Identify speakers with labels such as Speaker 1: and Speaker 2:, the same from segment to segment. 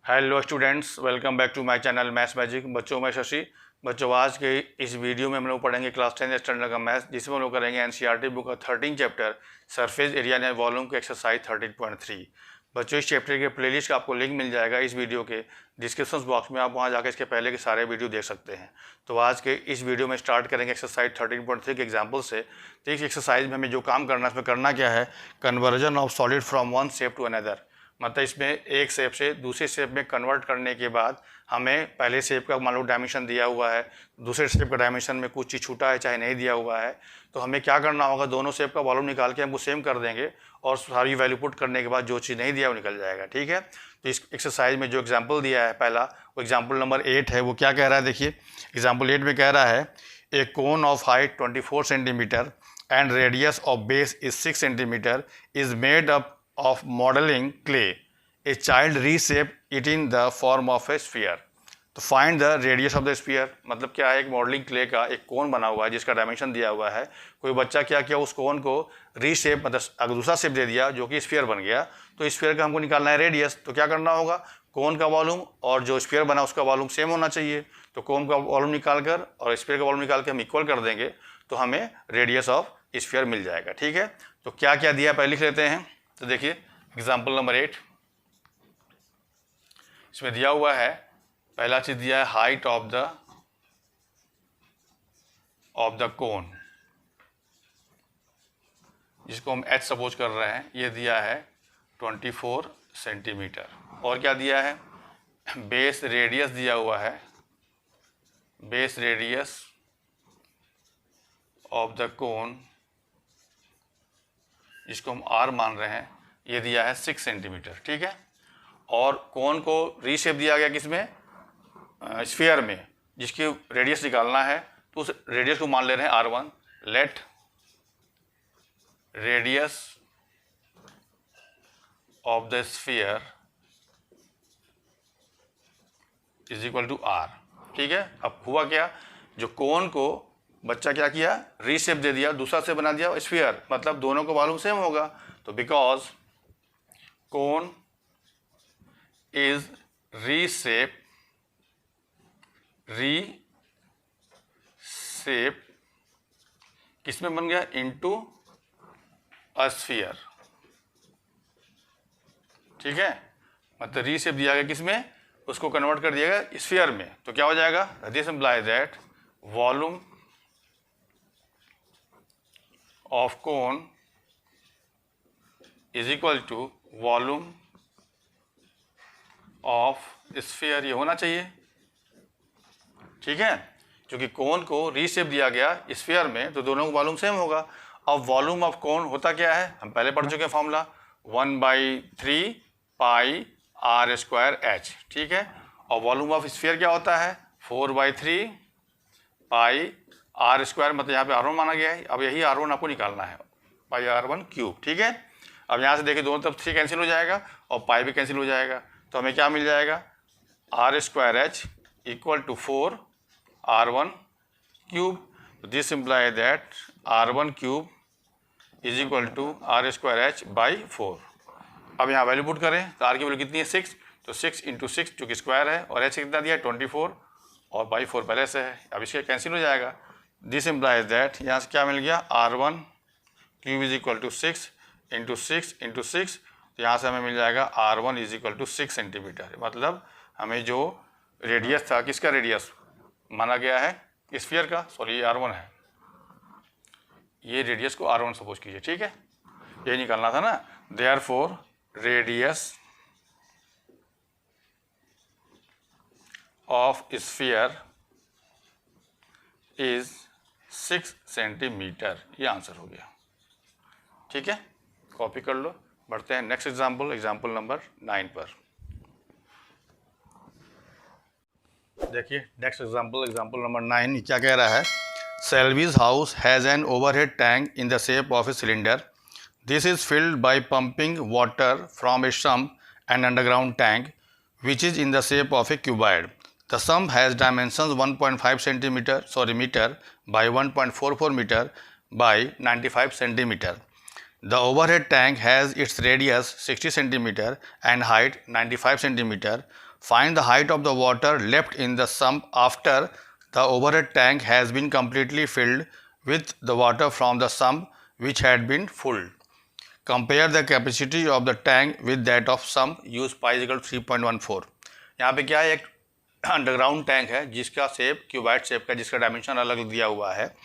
Speaker 1: Hello students, welcome back to my channel maths magic. बच्चों मैं शशि। बच्चों आज के इस वीडियो में हम लोग पढ़ेंगे क्लास 10 स्टैंडर्ड का मैथ्स, जिसमें हम लोग करेंगे एनसीईआरटी बुक का 13 chapter surface area and volume के एक्सरसाइज 13.3। बच्चों इस चैप्टर के प्लेलिस्ट का आपको लिंक मिल जाएगा इस वीडियो के डिस्क्रिप्शन बॉक्स में। आप वहाँ जाकर इसके पहले के सारे वीडियो देख सकते हैं। तो आज के इस वीडियो में स्टार्ट करेंगे एक्सरसाइज 13.3 के एग्जाम्पल से। तो इस एक्सरसाइज में हमें जो काम करना है उसमें करना क्या है, conversion of solid from one shape to another. मतलब इसमें एक शेप से दूसरे शेप में कन्वर्ट करने के बाद हमें पहले शेप का मान लो डायमेंशन दिया हुआ है, दूसरे शेप का डायमेंशन में कुछ चीज़ छूटा है चाहे नहीं दिया हुआ है, तो हमें क्या करना होगा, दोनों शेप का वॉल्यूम निकाल के हम वो सेम कर देंगे और सारी वैल्यू पुट करने के बाद जो चीज़ नहीं दिया वो निकल जाएगा। ठीक है। तो इस एक्सरसाइज में जो एग्जाम्पल दिया है पहला, वो एग्जाम्पल नंबर 8 है। वो क्या कह रहा है, देखिए एग्जाम्पल 8 में कह रहा है a cone of height 24 centimetre and radius of base is 6 centimetre is made up of modeling clay. A child reshape it in the form of a sphere. तो find the radius of the sphere। मतलब क्या है, एक modelling clay का एक कोन बना हुआ है जिसका डायमेंशन दिया हुआ है। कोई बच्चा क्या किया, उस कोन को रीशेप मतलब अगर दूसरा शेप दे दिया जो कि स्फीयर बन गया, तो स्फीयर का हमको निकालना है रेडियस। तो क्या करना होगा, कोन का वॉल्यूम और जो स्फीयर बना उसका वॉल्यूम सेम होना चाहिए। तो कोन का वॉल्यूम निकाल कर और स्फीयर का वॉल्यूम निकाल के हम इक्वल कर देंगे तो हमें रेडियस ऑफ स्फीयर मिल जाएगा। ठीक है। तो क्या क्या दिया पहले लिख लेते हैं। तो देखिए एग्जाम्पल नंबर 8, इसमें दिया हुआ है, पहला चीज दिया है हाइट ऑफ द कोन, जिसको हम h सपोज कर रहे हैं। ये दिया है 24 सेंटीमीटर। और क्या दिया है, बेस रेडियस दिया हुआ है, base radius of the cone जिसको हम r मान रहे हैं, ये दिया है 6 सेंटीमीटर। ठीक है। और कोन को रीशेप दिया गया किसमें, स्फीयर में, जिसकी रेडियस निकालना है। तो उस रेडियस को मान ले रहे हैं r1। Let radius of the sphere is equal to r। ठीक है। अब हुआ क्या, जो कोन को बच्चा क्या किया, रीशेप दे दिया, दूसरा से बना दिया स्फीयर, मतलब दोनों को वॉल्यूम सेम होगा। तो बिकॉज कोन इज रीशेप किसमें बन गया, इनटू अ स्फीयर। ठीक है। मतलब रीशेप दिया गया किसमें, उसको कन्वर्ट कर दिया गया स्फीयर में। तो क्या हो जाएगा, this implies that volume of cone is equal to volume of sphere. ये होना चाहिए। ठीक है। क्योंकि कोन को रीशेप दिया गया स्फीयर में तो दोनों को वॉल्यूम सेम होगा। अब वॉल्यूम ऑफ कोन होता क्या है, हम पहले पढ़ चुके हैं फॉर्मूला 1/3 पाई r² h। ठीक है। और वॉल्यूम ऑफ स्फीयर क्या होता है, 4/3 पाई r², मतलब यहाँ पे r1 माना गया है। अब यही r1 आपको निकालना है, पाई r1 क्यूब। ठीक है। अब यहाँ से देखिए दोनों तरफ 3 कैंसिल हो जाएगा और पाई भी कैंसिल हो जाएगा। तो हमें क्या मिल जाएगा, r² h equal to 4 r1 cube. This imply that r1 cube is equal to r² h by 4। अब यहाँ वैल्यू पुट करें तो r की वैल्यू कितनी है, 6। तो 6 इंटू 6 जो कि स्क्वायर है, और h कितना दिया है 24 और बाई 4 पहले से है। अब इसके कैंसिल हो जाएगा। दिस इम्प्लाइज दैट यहाँ से क्या मिल गया, r1 cube is equal to 6 into 6 into 6। तो यहाँ से हमें मिल जाएगा r1 is equal to 6 centimetre. मतलब हमें जो रेडियस था, किसका रेडियस माना गया है, स्फीयर का, सॉरी ये r1 है, ये रेडियस को r1 सपोज कीजिए। ठीक है। ये निकालना था ना। Therefore radius of sphere is 6 centimetre. ये आंसर हो गया। ठीक है। कॉपी कर लो। बढ़ते हैं नेक्स्ट एग्जाम्पल, एग्जाम्पल नंबर 9 पर। देखिए नेक्स्ट एग्जाम्पल, एग्जाम्पल नंबर 9 क्या कह रहा है, Selvi's house has an overhead tank in the shape of a cylinder. This is filled by pumping water from a sump and underground tank which is in the shape of a cuboid. The sump has dimensions 1.5 metre by 1.44 meter by 95 centimeter. The overhead tank has its radius 60 centimeter and height 95 centimeter. Find the height of the water left in the sump after the overhead tank has been completely filled with the water from the sump which had been full. Compare the capacity of the tank with that of sump. Use pi is equal to 3.14. यहाँ पे क्या है, एक underground tank है जिसका shape cuboid shape का, जिसका dimension अलग दिया हुआ है।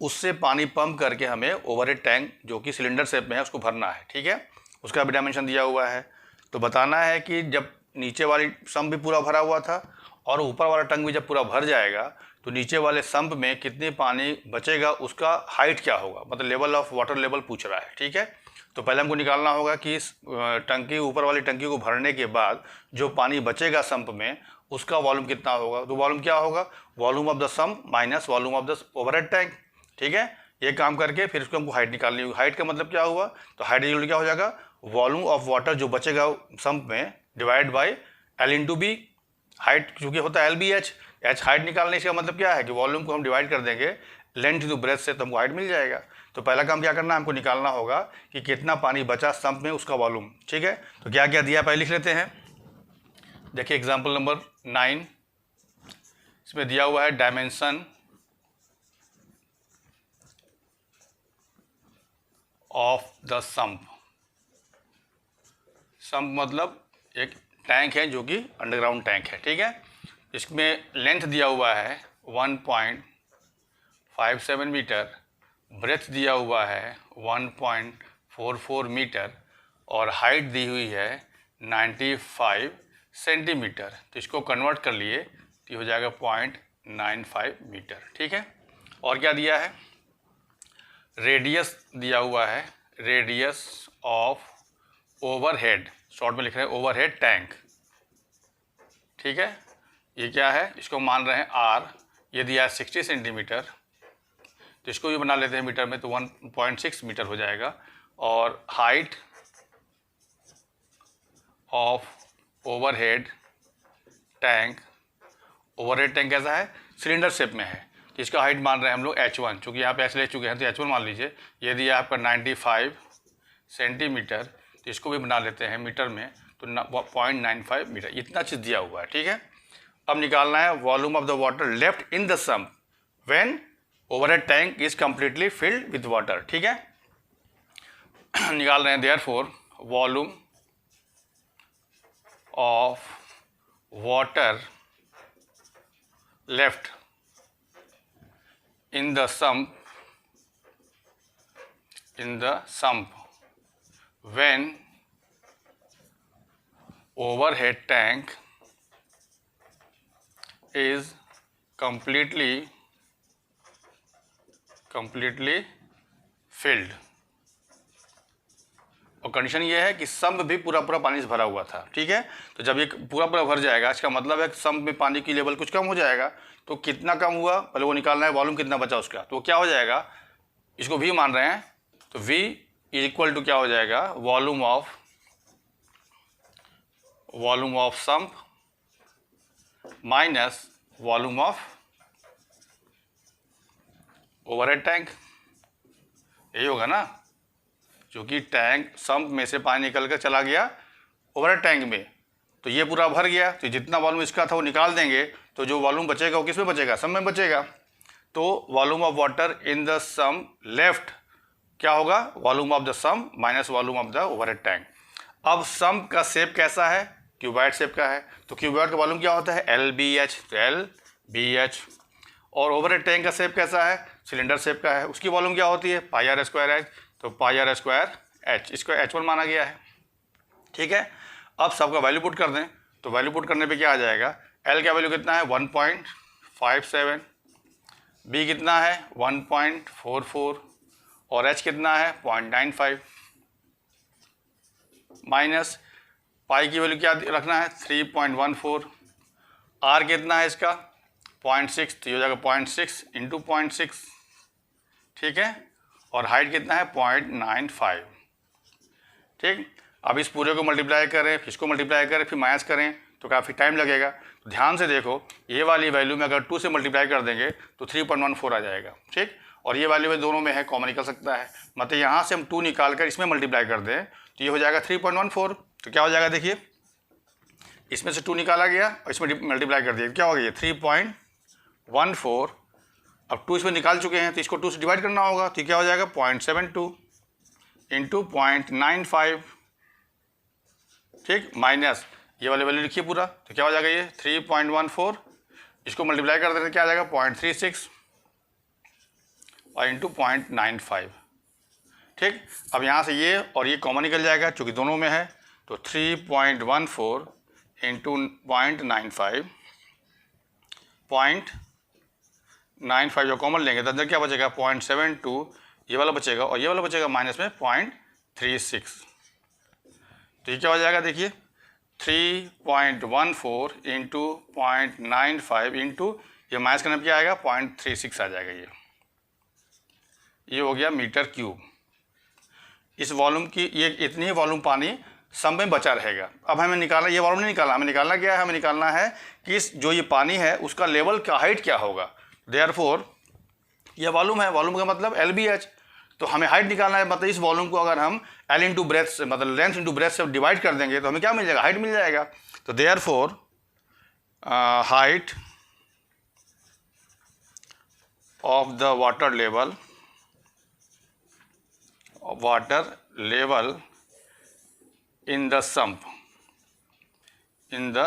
Speaker 1: उससे पानी पंप करके हमें ओवरहेड टैंक जो कि सिलेंडर शेप में है उसको भरना है। ठीक है, उसका भी डायमेंशन दिया हुआ है। तो बताना है कि जब नीचे वाली सम्प भी पूरा भरा हुआ था और ऊपर वाला टैंक भी जब पूरा भर जाएगा तो नीचे वाले सम्प में कितने पानी बचेगा, उसका हाइट क्या होगा, मतलब लेवल ऑफ वाटर लेवल पूछ रहा है। ठीक है, तो पहले हमको निकालना होगा कि इस टंकी, ऊपर वाली टंकी को भरने के बाद जो पानी बचेगा सम्प में उसका वॉल्यूम कितना होगा। तो वॉल्यूम क्या होगा, volume of the sump minus volume of the overhead tank. ठीक है, ये काम करके फिर उसको हमको हाइट निकालनी होगी। हाइट का मतलब क्या हुआ, तो हाइट इक्वल क्या हो जाएगा, वॉल्यूम ऑफ वाटर जो बचेगा सम्प में divide by L into B. Height चूँकि होता है L B H, H height निकालने का मतलब क्या है कि वॉल्यूम को हम डिवाइड कर देंगे लेंथ इंटू ब्रेथ से, तो हमको हाइट मिल जाएगा। तो पहला काम क्या करना है, हमको निकालना होगा कि कितना पानी बचा सम्प में, उसका वॉल्यूम। ठीक है, तो क्या क्या दिया पहले लिख लेते हैं। देखिए एग्जांपल नंबर 9, इसमें दिया हुआ है dimension of the sump. Sump मतलब एक टैंक है जो कि अंडरग्राउंड टैंक है। ठीक है, इसमें लेंथ दिया हुआ है 1.57 मीटर, ब्रेथ दिया हुआ है 1.44 मीटर और हाइट दी हुई है 95 सेंटीमीटर। तो इसको कन्वर्ट कर लिए तो ये हो जाएगा 0.95 मीटर। ठीक है, और क्या दिया है, रेडियस दिया हुआ है, रेडियस ऑफ ओवरहेड, शॉर्ट में लिख रहे हैं ओवरहेड टैंक। ठीक है, ये क्या है, इसको मान रहे हैं आर, ये दिया है 60 सेंटीमीटर, तो इसको भी बना लेते हैं मीटर में, तो 1.6 मीटर हो जाएगा। और height of overhead tank, overhead tank कैसा है, सिलेंडर शेप में है, तो इसका हाइट मान रहे हैं हम लोग h1, चूँकि यहाँ पे एच ले चुके हैं तो h1 मान लीजिए। ये दिया आपका 95 सेंटीमीटर, तो इसको भी बना लेते हैं मीटर में, तो 0.95 मीटर, इतना चीज़ दिया हुआ है। ठीक है, अब निकालना है volume of the water left in the sump when overhead tank is completely filled with water. ठीक है, निकाल रहे हैं therefore volume of water left in the sump when overhead tank is completely filled। और कंडीशन ये है कि sump भी पूरा पानी से भरा हुआ था। ठीक है, तो जब ये पूरा भर जाएगा, इसका मतलब है कि सम्प में पानी की लेवल कुछ कम हो जाएगा। तो कितना कम हुआ पहले वो निकालना है, वॉल्यूम कितना बचा उसका, तो क्या हो जाएगा, इसको v मान रहे हैं, तो v इक्वल टू क्या हो जाएगा, volume of sump minus volume of overhead tank. यही होगा ना, क्योंकि टैंक सम्प में से पानी निकल कर चला गया ओवरहेड टैंक में, तो ये पूरा भर गया, तो जितना वॉल्यूम इसका था वो निकाल देंगे, तो जो वॉल्यूम बचेगा वो किस में बचेगा, सम्प में बचेगा। तो volume of water in the sump left क्या होगा, volume of the sump minus volume of the overhead tank. अब सम्प का शेप कैसा है, क्यूबाइड शेप का है, तो क्यूबाइड का वॉल्यूम क्या होता है, LBH, तो LBH। और ओवरहेड टैंक का शेप कैसा है, सिलेंडर शेप का है, उसकी वॉल्यूम क्या होती है, पाई आर स्क्वायर एच, तो पाई आर स्क्वायर एच, इसको H1 माना गया है। ठीक है, अब सबका वैल्यू पुट कर दें, तो वैल्यू पुट करने पे क्या आ जाएगा, L का वैल्यू कितना है 1.57, B कितना है 1.44 और H कितना है 0.95, माइनस पाई की वैल्यू क्या रखना है 3.14, आर कितना है इसका 0.6, तो ये हो जाएगा 0.6 इंटू 0.6। ठीक है, और हाइट कितना है 0.95। ठीक, अब इस पूरे को मल्टीप्लाई करें, फिर इसको मल्टीप्लाई करें, फिर माइनस करें, तो काफ़ी टाइम लगेगा। तो ध्यान से देखो, ये वाली वैल्यू में अगर 2 से मल्टीप्लाई कर देंगे तो 3.14 आ जाएगा। ठीक, और ये वैल्यू दोनों में है, कॉमन निकल सकता है, मतलब यहाँ से हम 2 निकाल कर इसमें मल्टीप्लाई कर दें तो ये हो जाएगा 3.14। तो क्या हो जाएगा, देखिए इसमें से 2 निकाला गया और इसमें मल्टीप्लाई कर दिया, क्या हो गया 3.14। अब 2 इसमें निकाल चुके हैं तो इसको 2 से डिवाइड करना होगा, तो क्या हो जाएगा 0.72 इंटू 0.95, ठीक, माइनस ये वाले वैल्यू लिखिए पूरा, तो क्या हो जाएगा ये 3.14, इसको मल्टीप्लाई कर देते हैं क्या आ जाएगा 0.36 और इंटू 0.95, ठीक। अब यहाँ से ये और ये कॉमन निकल जाएगा चूँकि दोनों में है, तो 3.14 इंटू 0.95, 0.95 जो कॉमन लेंगे तो अंदर क्या बचेगा 0.72, ये वाला बचेगा और ये वाला बचेगा माइनस में 0.36, तो ये क्या हो जाएगा देखिए 3.14 इंटू 0.95 इंटू ये माइनस करने पर क्या आएगा 0.36 आ जाएगा, ये हो गया मीटर क्यूब। इस वॉल्यूम की ये इतनी ही वॉल्यूम पानी सब में बचा रहेगा। अब हमें निकालना, ये वॉल्यूम नहीं निकालना, हमें निकालना क्या है, हमें निकालना है कि इस जो ये पानी है उसका लेवल का हाइट क्या होगा। देयरफॉर ये वॉल्यूम है, वॉल्यूम का मतलब LBH, तो हमें हाइट निकालना है, मतलब इस वॉल्यूम को अगर हम L इंटू ब्रेथ से मतलब लेंथ इंटू ब्रेथ से डिवाइड कर देंगे तो हमें क्या मिल जाएगा, हाइट मिल जाएगा। तो therefore height of the water level in the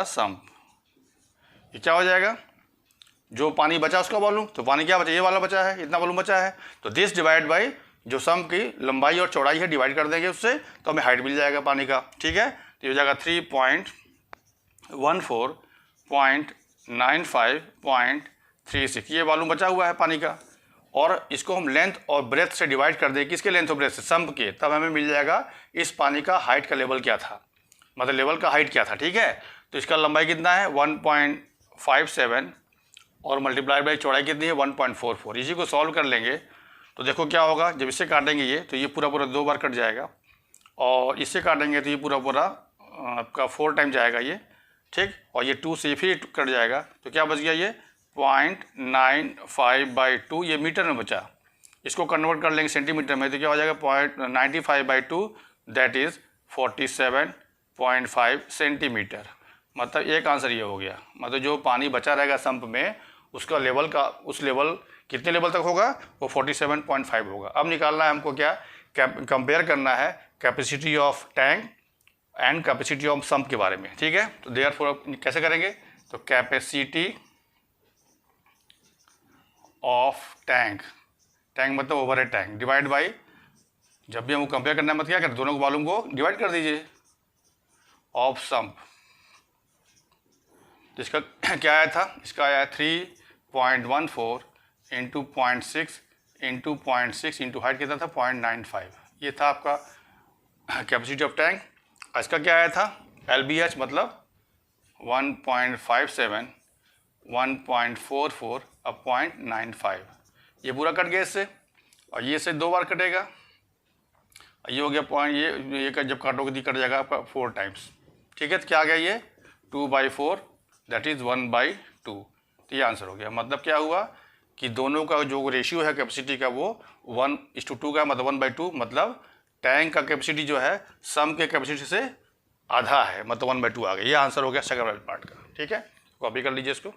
Speaker 1: sump, ये क्या हो जाएगा, जो पानी बचा उसका वॉल्यूम, तो पानी क्या बचा, ये वाला बचा है, इतना वॉल्यूम बचा है, तो दिस डिवाइड बाई जो सम्प की लंबाई और चौड़ाई है डिवाइड कर देंगे उससे, तो हमें हाइट मिल जाएगा पानी का, ठीक है। तो ये हो जाएगा 3.14.95.36, ये वॉल्यूम बचा हुआ है पानी का, और इसको हम लेंथ और ब्रेथ से डिवाइड कर दें, किसके लेंथ और ब्रेथ से, सम्प के, तब हमें मिल जाएगा इस पानी का हाइट का लेवल क्या था, मतलब लेवल का हाइट क्या था, ठीक है। तो इसका लंबाई कितना है 1.57 और मल्टीप्लाई बाई चौड़ाई कितनी है 1.44। इसी को सॉल्व कर लेंगे तो देखो क्या होगा, जब इससे काटेंगे ये तो ये पूरा 2 बार कट जाएगा, और इससे काटेंगे तो ये पूरा आपका 4 टाइम जाएगा ये, ठीक, और ये 2 से फिर कट जाएगा, तो क्या बच गया ये 0.95/2, ये मीटर में बचा। इसको कन्वर्ट कर लेंगे सेंटीमीटर में तो क्या हो जाएगा 0.95/2, दैट इज़ 47.5 सेंटीमीटर। मतलब एक आंसर ये हो गया, मतलब जो पानी बचा रहेगा सम्प में उसका लेवल का, उस लेवल कितने लेवल तक होगा, वो 47.5 होगा। अब निकालना है हमको क्या, कंपेयर करना है capacity of tank and capacity of sump के बारे में, ठीक है। तो देयरफॉर कैसे करेंगे, तो कैपेसिटी ऑफ टैंक मतलब ओवरहेड टैंक डिवाइड बाई, जब भी हमको कंपेयर करना है मतलब क्या करें, दोनों को वॉल्यूम को डिवाइड कर दीजिए, ऑफ सम्प। तो इसका क्या आया था, इसका आया 3.14 इंटू 0.6 इंटू 0.6 इंटू हाइट कितना था 0.95, ये था आपका कैपेसिटी ऑफ टैंक। इसका क्या आया था LBH मतलब 1.57, 1.44 अब 0.95, ये पूरा कट गया इससे, और ये से 2 बार कटेगा, ये हो गया पॉइंट, ये जब काटोगे तो कट जाएगा आपका 4 टाइम्स, ठीक है। तो क्या आ गया ये 2/4 दैट इज़ 1/2, तो ये आंसर हो गया। मतलब क्या हुआ कि दोनों का जो रेशियो है कैपेसिटी का वो 1:2 का, मतलब 1/2, मतलब टैंक का कैपेसिटी जो है सम के कैपेसिटी से आधा है, मतलब 1/2 आ गया। ये आंसर हो गया सेकंड वाले पार्ट का, ठीक है। कॉपी कर लीजिए इसको।